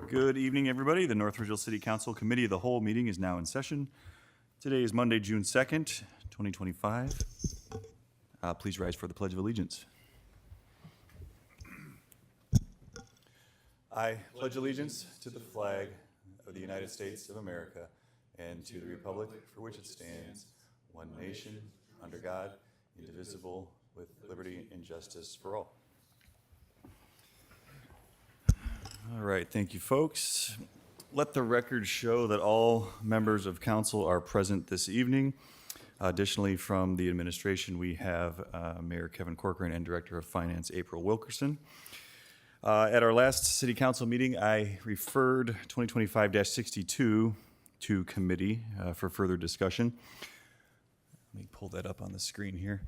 Good evening, everybody. The North Ridgeville City Council Committee of the Whole meeting is now in session. Today is Monday, June 2nd, 2025. Please rise for the Pledge of Allegiance. I pledge allegiance to the flag of the United States of America and to the republic for which it stands, one nation, under God, indivisible, with liberty and justice for all. All right, thank you, folks. Let the record show that all members of council are present this evening. Additionally, from the administration, we have Mayor Kevin Corcoran and Director of Finance April Wilkerson. At our last city council meeting, I referred 2025-62 to committee for further discussion. Let me pull that up on the screen here.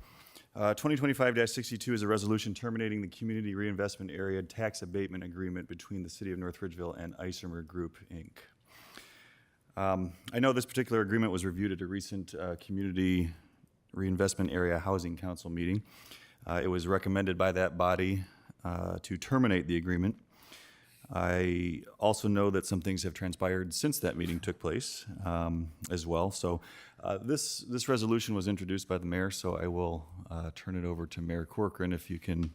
2025-62 is a resolution terminating the Community Reinvestment Area Tax Abatement Agreement between the City of North Ridgeville and Isomer Group, Inc. I know this particular agreement was reviewed at a recent Community Reinvestment Area Housing Council meeting. It was recommended by that body to terminate the agreement. I also know that some things have transpired since that meeting took place as well. So this resolution was introduced by the mayor, so I will turn it over to Mayor Corcoran if you can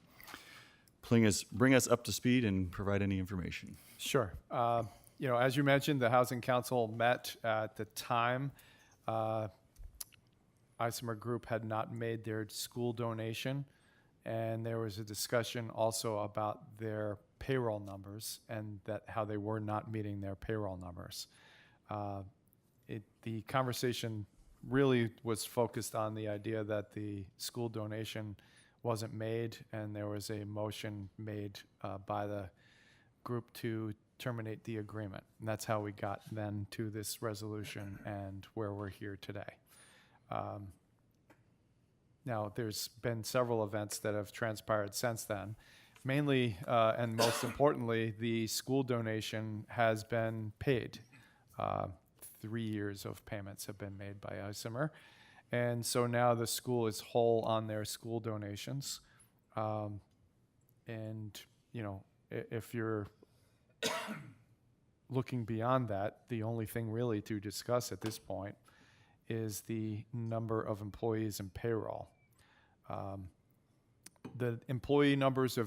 bring us up to speed and provide any information. Sure. As you mentioned, the Housing Council met at the time. Isomer Group had not made their school donation, and there was a discussion also about their payroll numbers and that how they were not meeting their payroll numbers. The conversation really was focused on the idea that the school donation wasn't made, and there was a motion made by the group to terminate the agreement. And that's how we got then to this resolution and where we're here today. Now, there's been several events that have transpired since then. Mainly, and most importantly, the school donation has been paid. 3 years of payments have been made by Isomer. And so now the school is whole on their school donations. If you're looking beyond that, the only thing really to discuss at this point is the number of employees and payroll. The employee numbers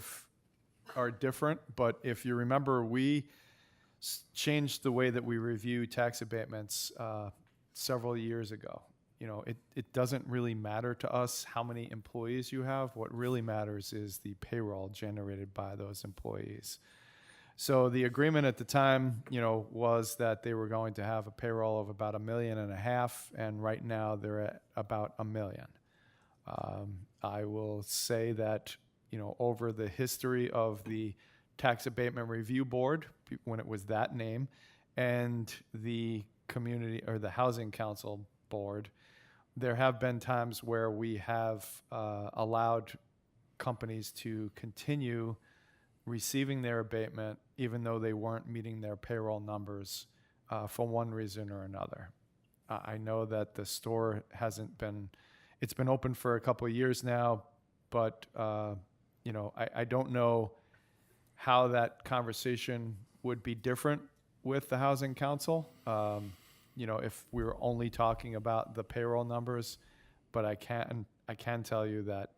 are different, but if you remember, we changed the way that we review tax abatements several years ago. It doesn't really matter to us how many employees you have. What really matters is the payroll generated by those employees. So the agreement at the time, was that they were going to have a payroll of about $1.5 million, and right now they're at about $1 million. I will say that, over the history of the Tax Abatement Review Board, when it was that name, and the Community or the Housing Council Board, there have been times where we have allowed companies to continue receiving their abatement even though they weren't meeting their payroll numbers for one reason or another. I know that the store it's been open for a couple of years now, but I don't know how that conversation would be different with the Housing Council. If we were only talking about the payroll numbers, but I can tell you that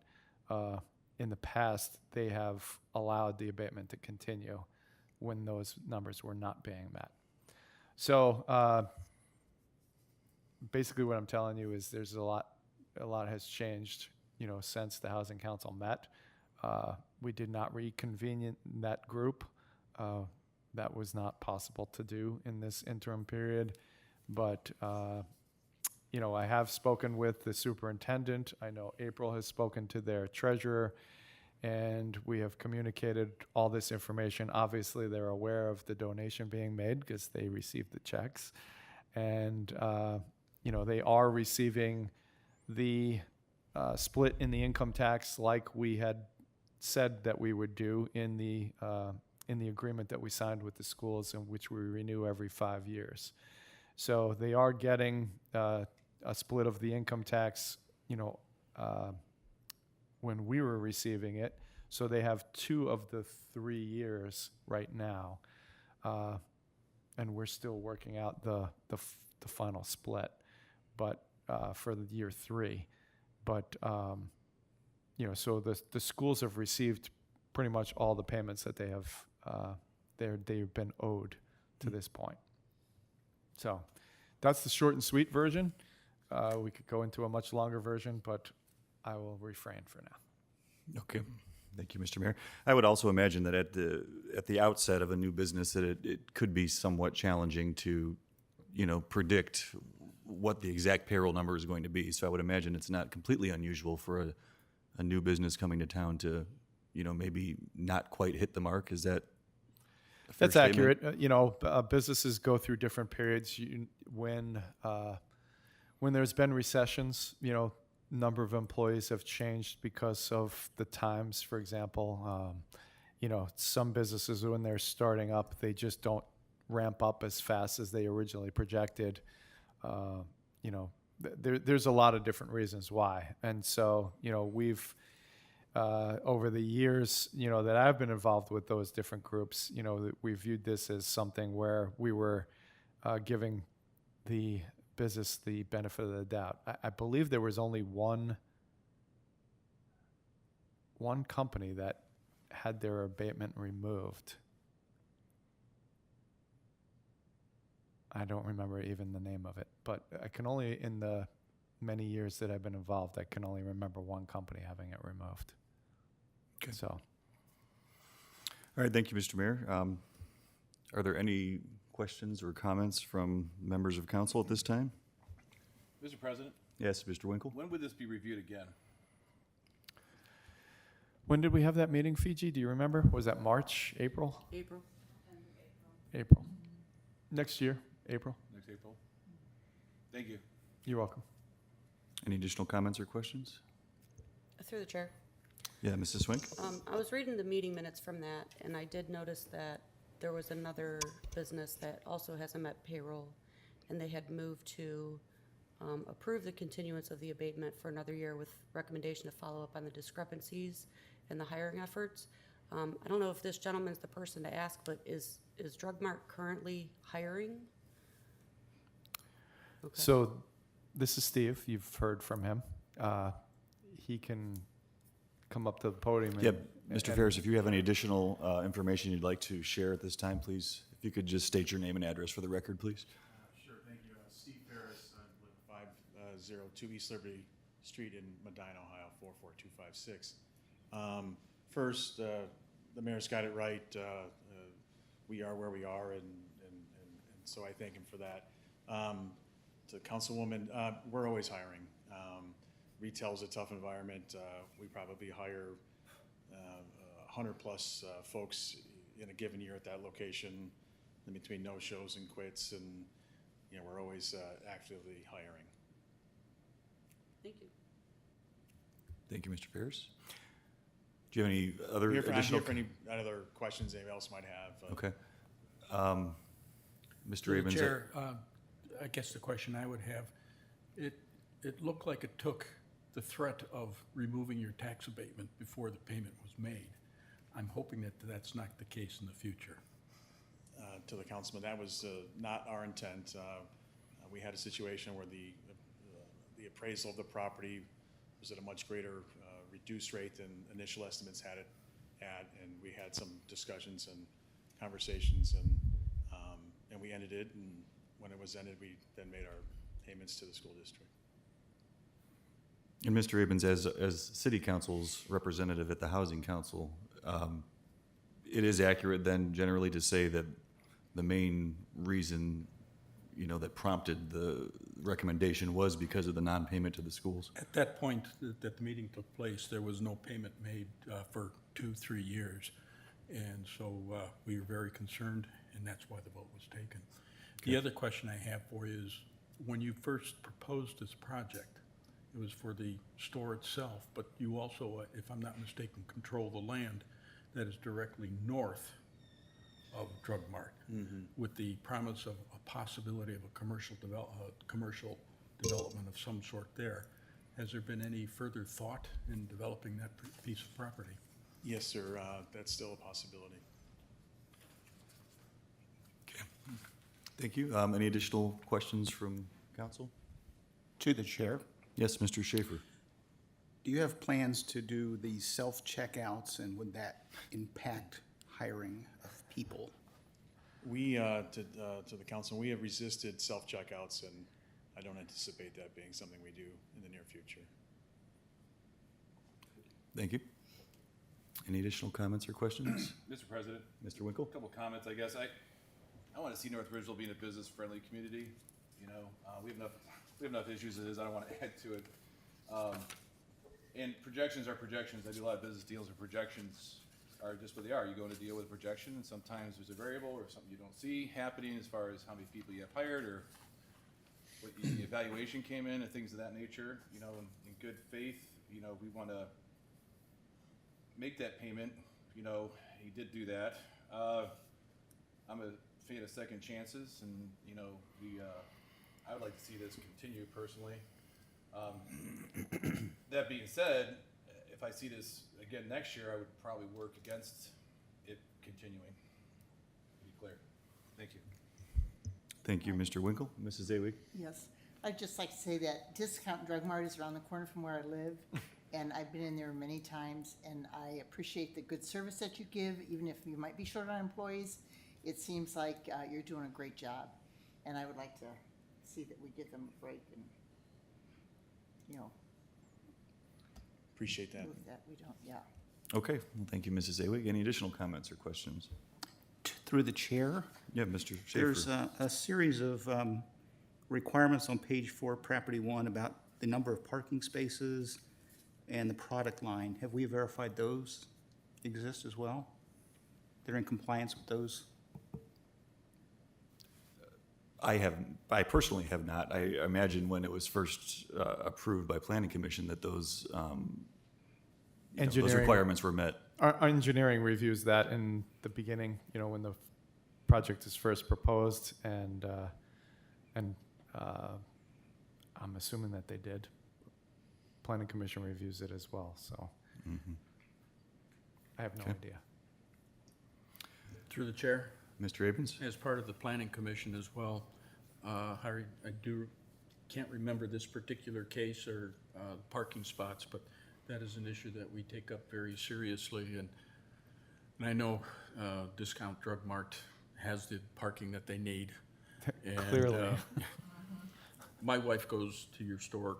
in the past they have allowed the abatement to continue when those numbers were not being met. So basically, what I'm telling you is there's a lot has changed, since the Housing Council met. We did not reconvene that group. That was not possible to do in this interim period. But, I have spoken with the superintendent. I know April has spoken to their treasurer, and we have communicated all this information. Obviously, they're aware of the donation being made because they received the checks. And, they are receiving the split in the income tax like we had said that we would do in the agreement that we signed with the schools, in which we renew every 5 years. So they are getting a split of the income tax, when we were receiving it. So they have 2 of the 3 years right now. and we're still working out the final split, but for the year 3. But so the schools have received pretty much all the payments that they have they've been owed to this point. So that's the short and sweet version. We could go into a much longer version, but I will refrain for now. Okay. Thank you, Mr. Mayor. I would also imagine that at the outset of a new business that it could be somewhat challenging to, predict what the exact payroll number is going to be. So I would imagine it's not completely unusual for a new business coming to town to, maybe not quite hit the mark. Is that a fair That's statement? accurate. Businesses go through different periods. When there's been recessions, number of employees have changed because of the times. For example, some businesses, when they're starting up, they just don't ramp up as fast as they originally projected. There's a lot of different reasons why. And so, we've, over the years, that I've been involved with those different groups, we viewed this as something where we were giving the business the benefit of the doubt. I believe there was only one company that had their abatement removed. I don't remember even the name of it, but I can only, in the many years that I've been involved, I can only remember one company having it removed. Okay. So, All right. Thank you, Mr. Mayor. Are there any questions or comments from members of council at this time? Mr. President, Yes, Mr. Winkle? when would this be reviewed again? when did we have that meeting, Fiji? Do you remember? Was that March, April? April. April. Next year, April. Next April? Thank you. You're welcome. Any additional comments or questions? Through the chair. Yeah, Mrs. Swink? I was reading the meeting minutes from that, and I did notice that there was another business that also hasn't met payroll, and they had moved to approve the continuance of the abatement for another year with recommendation to follow up on the discrepancies in the hiring efforts. I don't know if this gentleman's the person to ask, but is Drug Mart currently hiring? Okay. So this is Steve. You've heard from him. He can come up to the podium. And, Yep. Mr. Ferris, if you have any additional information you'd like to share at this time, please, if you could just state your name and address for the record, please. Sure, thank you. Steve Ferris, I live 502 East Liberty Street in Medina, Ohio, 44256. First, the mayor's got it right. We are where we are, and so I thank him for that. To Councilwoman, we're always hiring. Retail's a tough environment. We probably hire 100+ folks in a given year at that location, in between no-shows and quits, and we're always actively hiring. Thank you. Thank you, Mr. Ferris. Do you have any other I'm here additional? for any other questions anybody else might have. Okay. Mr. Through the Rabens? Chair, I guess the question I would have, it looked like it took the threat of removing your tax abatement before the payment was made. I'm hoping that that's not the case in the future. To the councilman, that was not our intent. We had a situation where the appraisal of the property was at a much greater reduced rate than initial estimates had it at, and we had some discussions and conversations, and we ended it, and when it was ended, we then made our payments to the school district. And Mr. Rabens, as City Council's representative at the Housing Council, it is accurate then generally to say that the main reason, that prompted the recommendation was because of the non-payment to the schools? At that point that the meeting took place, there was no payment made for 2-3 years. And so we were very concerned, and that's why the vote was taken. The other question I have for you is, when you first proposed this project, it was for the store itself, but you also, if I'm not mistaken, control the land that is directly north of Drug Mart, with the promise of a possibility of a commercial development of some sort there. Has there been any further thought in developing that piece of property? Yes, sir. That's still a possibility. Thank you. Any additional questions from council? To the chair, Yes, Mr. Schaefer. do you have plans to do these self-checkouts, and would that impact hiring of people? We, to the council, we have resisted self-checkouts, and I don't anticipate that being something we do in the near future. Thank you. Any additional comments or questions? Mr. President, Mr. Winkle? a couple comments, I guess. I want to see North Ridgeville being a business-friendly community. You know, we have enough issues as is. I don't want to add to it. And projections are projections. I do a lot of business deals, and projections are just what they are. You go in to deal with a projection, and sometimes there's a variable or something you don't see happening as far as how many people you have hired or what the evaluation came in and things of that nature. You know, in good faith, you know, we want to make that payment. You know, he did do that. I'm a fan of second chances, and you know, I would like to see this continue personally. That being said, if I see this again next year, I would probably work against it continuing. To be clear. Thank you. Thank you, Mr. Winkle. Mrs. Awig? Yes, I'd just like to say that Discount Drug Mart is around the corner from where I live, and I've been in there many times, and I appreciate the good service that you give, even if you might be short on employees. It seems like you're doing a great job, and I would like to see that we give them a break and, you know, Appreciate that. move that, we don't, yeah. Okay, well, thank you, Mrs. Awig. Any additional comments or questions? Through the chair, Yeah, Mr. Schaefer. there's a series of requirements on page 4, property 1, about the number of parking spaces and the product line. Have we verified those exist as well? They're in compliance with those? I personally have not. I imagine when it was first approved by Planning Commission that those, those Engineering. requirements were met. Our engineering reviews that in the beginning, you know, when the project is first proposed, and I'm assuming that they did. Planning Commission reviews it as well, so I have no Okay. idea. Through the chair, Mr. Abrams? as part of the planning commission as well, Harry, can't remember this particular case or parking spots, but that is an issue that we take up very seriously. And I know Discount Drug Mart has the parking that they need. And, Clearly. my wife goes to your store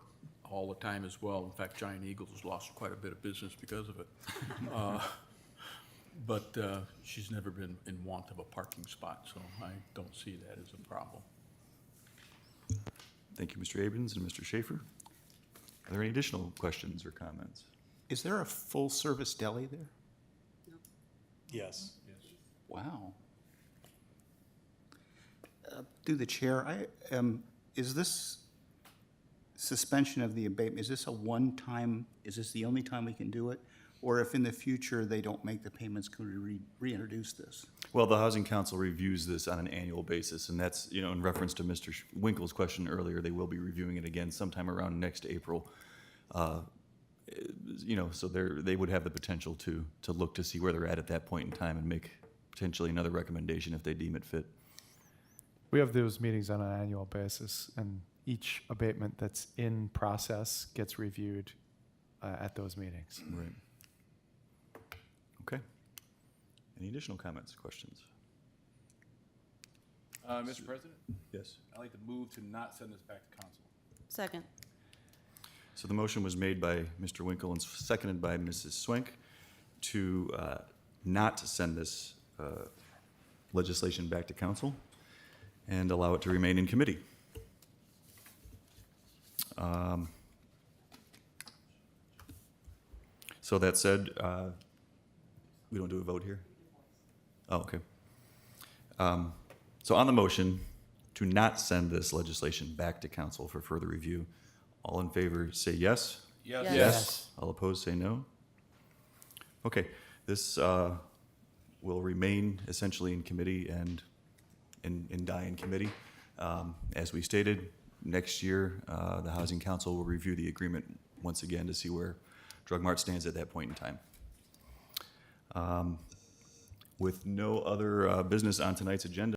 all the time as well. In fact, Giant Eagles has lost quite a bit of business because of it. But she's never been in want of a parking spot, so I don't see that as a problem. Thank you, Mr. Abrams and Mr. Schaefer. Are there any additional questions or comments? Is there a full-service deli there? Yes. Wow. Through the chair, is this suspension of the abatement, is this a one-time, is this the only time we can do it? Or if in the future they don't make the payments, can we reintroduce this? Well, the Housing Council reviews this on an annual basis, and that's, you know, in reference to Mr. Winkle's question earlier, they will be reviewing it again sometime around next April. You know, so they would have the potential to look to see where they're at that point in time and make potentially another recommendation if they deem it fit. We have those meetings on an annual basis, and each abatement that's in process gets reviewed at those meetings. Right. Okay. Any additional comments, questions? Mr. President, Yes. I'd like to move to not send this back to council. Second. So the motion was made by Mr. Winkle and seconded by Mrs. Swank to not send this legislation back to council and allow it to remain in committee. So that said, we don't do a vote here? Oh, okay. So on the motion to not send this legislation back to council for further review, all in favor say yes. Yes. Yes. All opposed say no. Okay, this will remain essentially in committee and die in committee. As we stated, next year, the Housing Council will review the agreement once again to see where Drug Mart stands at that point in time. With no other business on tonight's agenda,